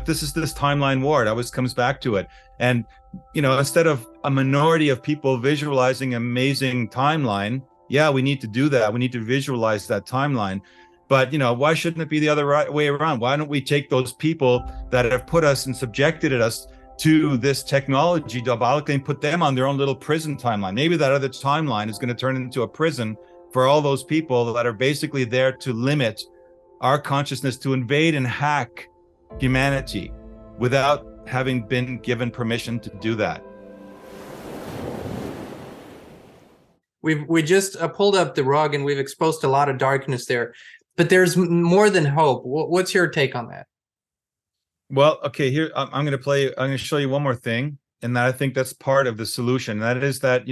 This is this timeline war. It always comes back to it. And, instead of a minority of people visualizing amazing timeline, yeah, we need to do that. We need to visualize that timeline. But, why shouldn't it be the other way around? Why don't we take those people that have put us and subjected us to this technology diabolically and put them on their own little prison timeline? Maybe that other timeline is going to turn into a prison for all those people that are basically there to limit our consciousness, to invade and hack humanity without having been given permission to do that. We just pulled up the rug and we've exposed a lot of darkness there, but there's more than hope. What's your take on that? Well, okay, here I'm going to show you one more thing, and that I think that's part of the solution. That is that,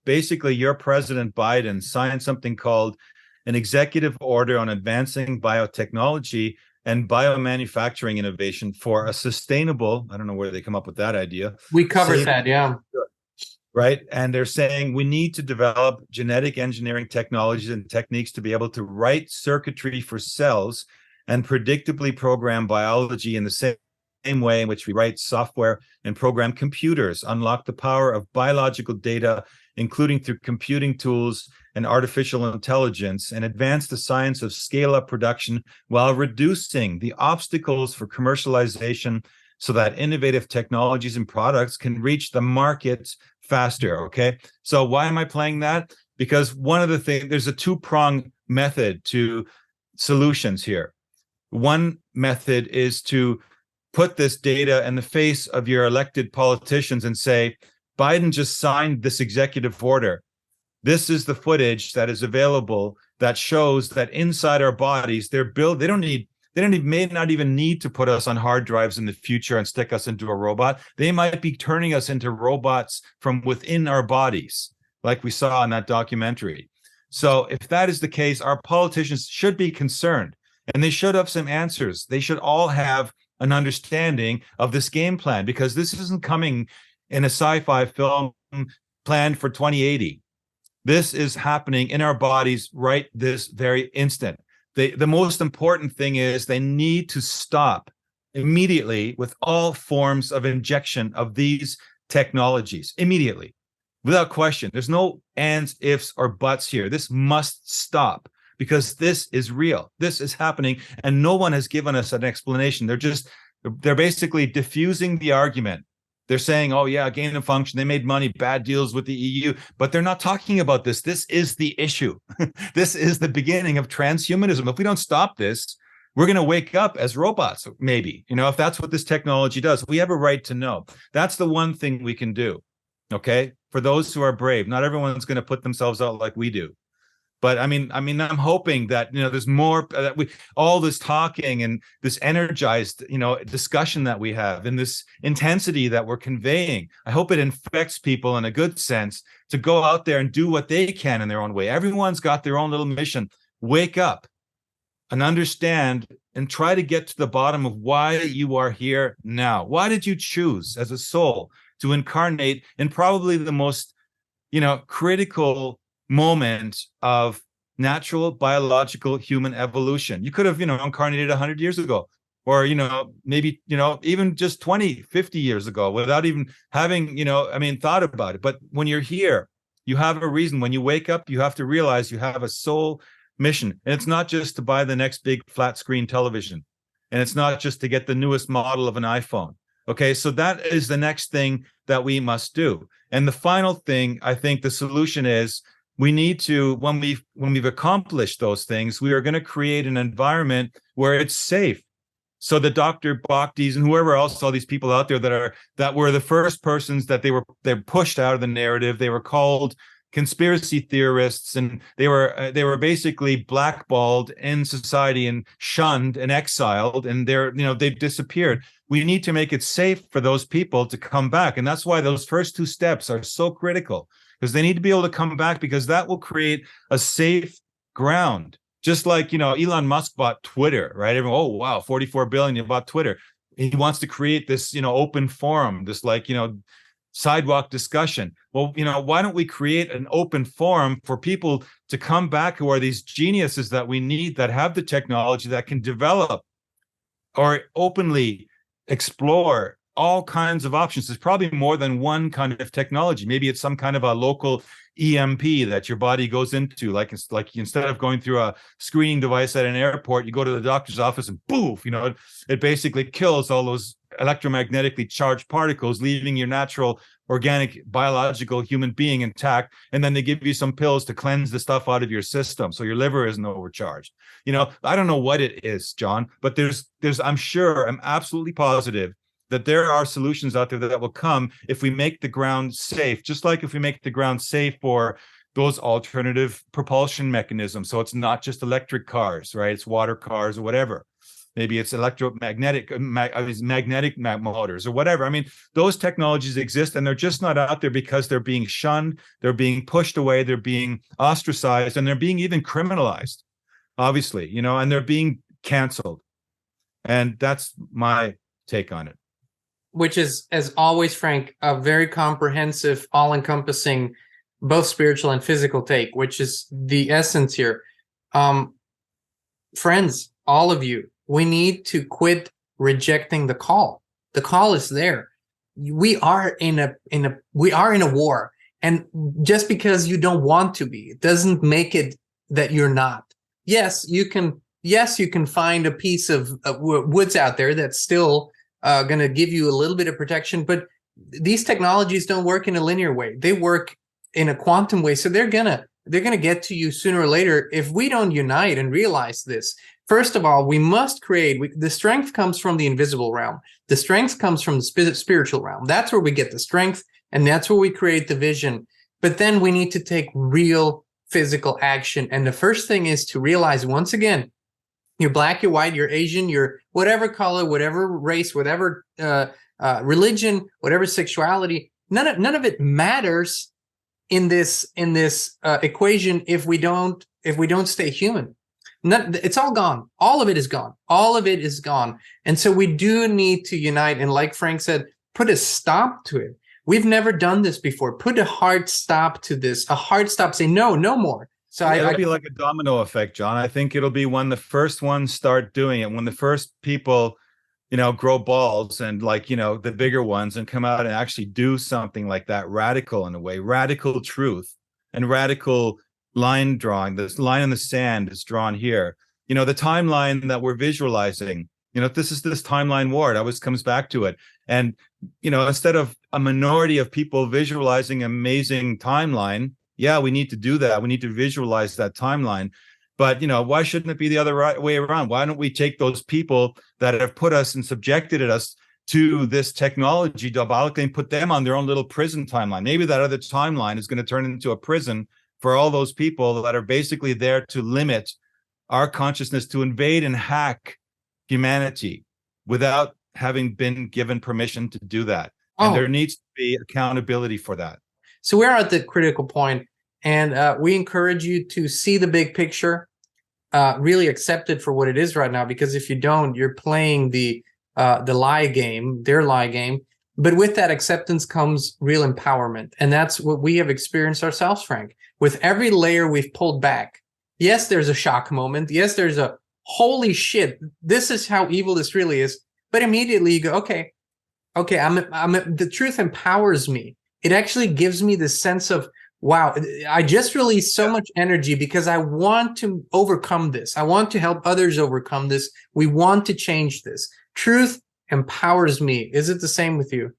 basically your President Biden signed something called an executive order on advancing biotechnology and biomanufacturing innovation for a sustainable, I don't know where they come up with that idea. We covered that, yeah. Right. And they're saying we need to develop genetic engineering technologies and techniques to be able to write circuitry for cells and predictably program biology in the same way in which we write software and program computers, unlock the power of biological data, including through computing tools and artificial intelligence, and advance the science of scale-up production while reducing the obstacles for commercialization so that innovative technologies and products can reach the markets faster, okay? So why am I playing that? Because one of the things, there's a two-pronged method to solutions here. One method is to put this data in the face of your elected politicians and say, Biden just signed this executive order. This is the footage that is available that shows that inside our bodies, they may not even need to put us on hard drives in the future and stick us into a robot. They might be turning us into robots from within our bodies, like we saw in that documentary. So if that is the case, our politicians should be concerned, and they should have some answers. They should all have an understanding of this game plan, because this isn't coming in a sci-fi film planned for 2080. This is happening in our bodies right this very instant. The most important thing is they need to stop immediately with all forms of injection of these technologies, immediately, without question. There's no ands, ifs, or buts here. This must stop, because this is real. This is happening, and no one has given us an explanation. They're basically diffusing the argument. They're saying, oh, yeah, gain of function. They made money, bad deals with the EU, but they're not talking about this. This is the issue. This is the beginning of transhumanism. If we don't stop this, we're going to wake up as robots, maybe, if that's what this technology does. We have a right to know. That's the one thing we can do, okay? For those who are brave, not everyone's going to put themselves out like we do. But I'm hoping that, there's more, that all this talking and this energized, discussion that we have and this intensity that we're conveying, I hope it infects people in a good sense to go out there and do what they can in their own way. Everyone's got their own little mission. Wake up and understand and try to get to the bottom of why you are here now. Why did you choose as a soul to incarnate in probably the most, critical moment of natural biological human evolution? You could have, incarnated 100 years ago, or, maybe, even just 20, 50 years ago without even having, thought about it. But when you're here, you have a reason. When you wake up, you have to realize you have a soul mission. And it's not just to buy the next big flat screen television. And it's not just to get the newest model of an iPhone. Okay, so that is the next thing that we must do. And the final thing, I think the solution is, we need to, when we've accomplished those things, we are going to create an environment where it's safe. So the Dr. Bhaktis and whoever else, all these people out there that were the first persons that they're pushed out of the narrative. They were called conspiracy theorists, and they were basically blackballed in society and shunned and exiled, and they've disappeared. We need to make it safe for those people to come back, and that's why those first two steps are so critical. Because they need to be able to come back, because that will create a safe ground. Just like, Elon Musk bought Twitter, right? Everyone, oh, wow, 44 billion, you bought Twitter. He wants to create this, open forum, this sidewalk discussion. Well, why don't we create an open forum for people to come back who are these geniuses that we need, that have the technology that can develop or openly explore all kinds of options. There's probably more than one kind of technology. Maybe it's some kind of a local EMP that your body goes into, like it's like instead of going through a screening device at an airport, you go to the doctor's office and poof, it basically kills all those electromagnetically charged particles, leaving your natural organic biological human being intact. And then they give you some pills to cleanse the stuff out of your system so your liver isn't overcharged. I don't know what it is, John, but there's I'm absolutely positive that there are solutions out there that will come if we make the ground safe, just like if we make the ground safe for those alternative propulsion mechanisms. So it's not just electric cars, right? It's water cars or whatever. Maybe it's magnetic motors or whatever. I mean, those technologies exist, and they're just not out there because they're being shunned, they're being pushed away, they're being ostracized, and they're being even criminalized, obviously, and they're being canceled. And that's my take on it. Which is, as always, Frank, a very comprehensive, all-encompassing, both spiritual and physical take, which is the essence here. Friends, all of you, we need to quit rejecting the call. The call is there. We are in a war, and just because you don't want to be, it doesn't make it that you're not. Yes, you can find a piece of woods out there that's still going to give you a little bit of protection, but these technologies don't work in a linear way. They work in a quantum way. So they're gonna get to you sooner or later if we don't unite and realize this. First of all, we must create. The strength comes from the invisible realm. The strength comes from the spiritual realm. That's where we get the strength, and that's where we create the vision. But then we need to take real physical action. And the first thing is to realize, once again, you're black, you're white, you're Asian, you're whatever color, whatever race, whatever religion, whatever sexuality. None of it matters in this equation if we don't stay human. It's all gone. All of it is gone. All of it is gone. And so we do need to unite. And like Frank said, put a stop to it. We've never done this before. Put a hard stop to this. A hard stop. Say no more. So it'll be like a domino effect, John. I think it'll be when the first ones start doing it, when the first people, grow balls and the bigger ones and come out and actually do something like that, radical in a way, radical truth and radical line drawing. This line in the sand is drawn here. The timeline that we're visualizing, this is this timeline war. It always comes back to it. And, instead of a minority of people visualizing an amazing timeline, yeah, we need to do that. We need to visualize that timeline. But, why shouldn't it be the other way around? Why don't we take those people that have put us and subjected us to this technology diabolically and put them on their own little prison timeline? Maybe that other timeline is going to turn into a prison for all those people that are basically there to limit our consciousness, to invade and hack humanity without having been given permission to do that. And there needs to be accountability for that. So we're at the critical point, and we encourage you to see the big picture, really accept it for what it is right now, because if you don't, you're playing the lie game, their lie game. But with that acceptance comes real empowerment. And that's what we have experienced ourselves, Frank. With every layer we've pulled back, yes, there's a shock moment. Yes, there's a holy shit, this is how evil this really is. But immediately you go, okay, the truth empowers me. It actually gives me this sense of, wow, I just released so much energy because I want to overcome this. I want to help others overcome this. We want to change this. Truth empowers me. Is it the same with you?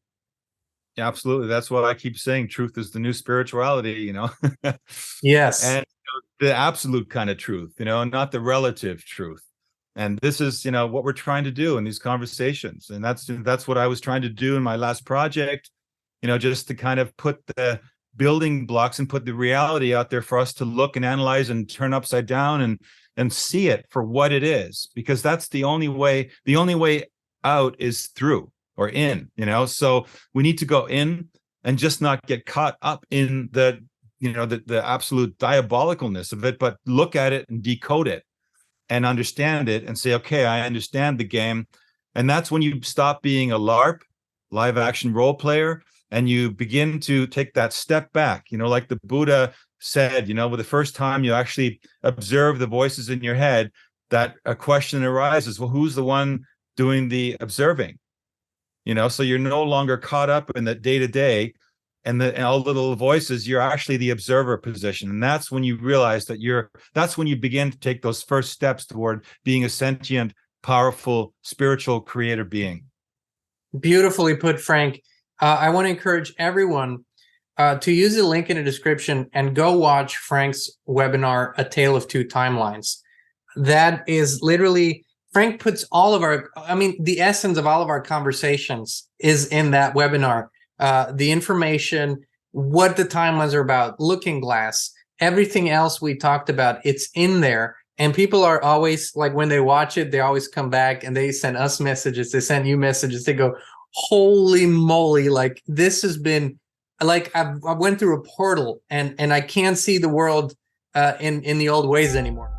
Yeah, absolutely. That's what I keep saying. Truth is the new spirituality, Yes. And the absolute kind of truth, not the relative truth. And this is, what we're trying to do in these conversations. And that's what I was trying to do in my last project, just to kind of put the building blocks and put the reality out there for us to look and analyze and turn upside down and see it for what it is, because that's the only way out is through or in, so we need to go in and just not get caught up in the absolute diabolicalness of it, but look at it and decode it and understand it and say, okay, I understand the game. And that's when you stop being a LARP, live action role player, and you begin to take that step back, like the Buddha said, with the first time you actually observe the voices in your head, that a question arises, well, who's the one doing the observing? So you're no longer caught up in the day to day and all the little voices. You're actually the observer position, and that's when you realize that's when you begin to take those first steps toward being a sentient, powerful, spiritual creator being. Beautifully put, Frank. I want to encourage everyone to use the link in the description and go watch Frank's webinar, A Tale of Two Timelines. That is literally, Frank puts all of the essence of all of our conversations is in that webinar. The information, what the timelines are about, Looking Glass, everything else we talked about, it's in there. And people are always, like, when they watch it, they always come back and they send us messages. They send you messages. They go, holy moly, like, this has been, like, I went through a portal and I can't see the world in the old ways anymore.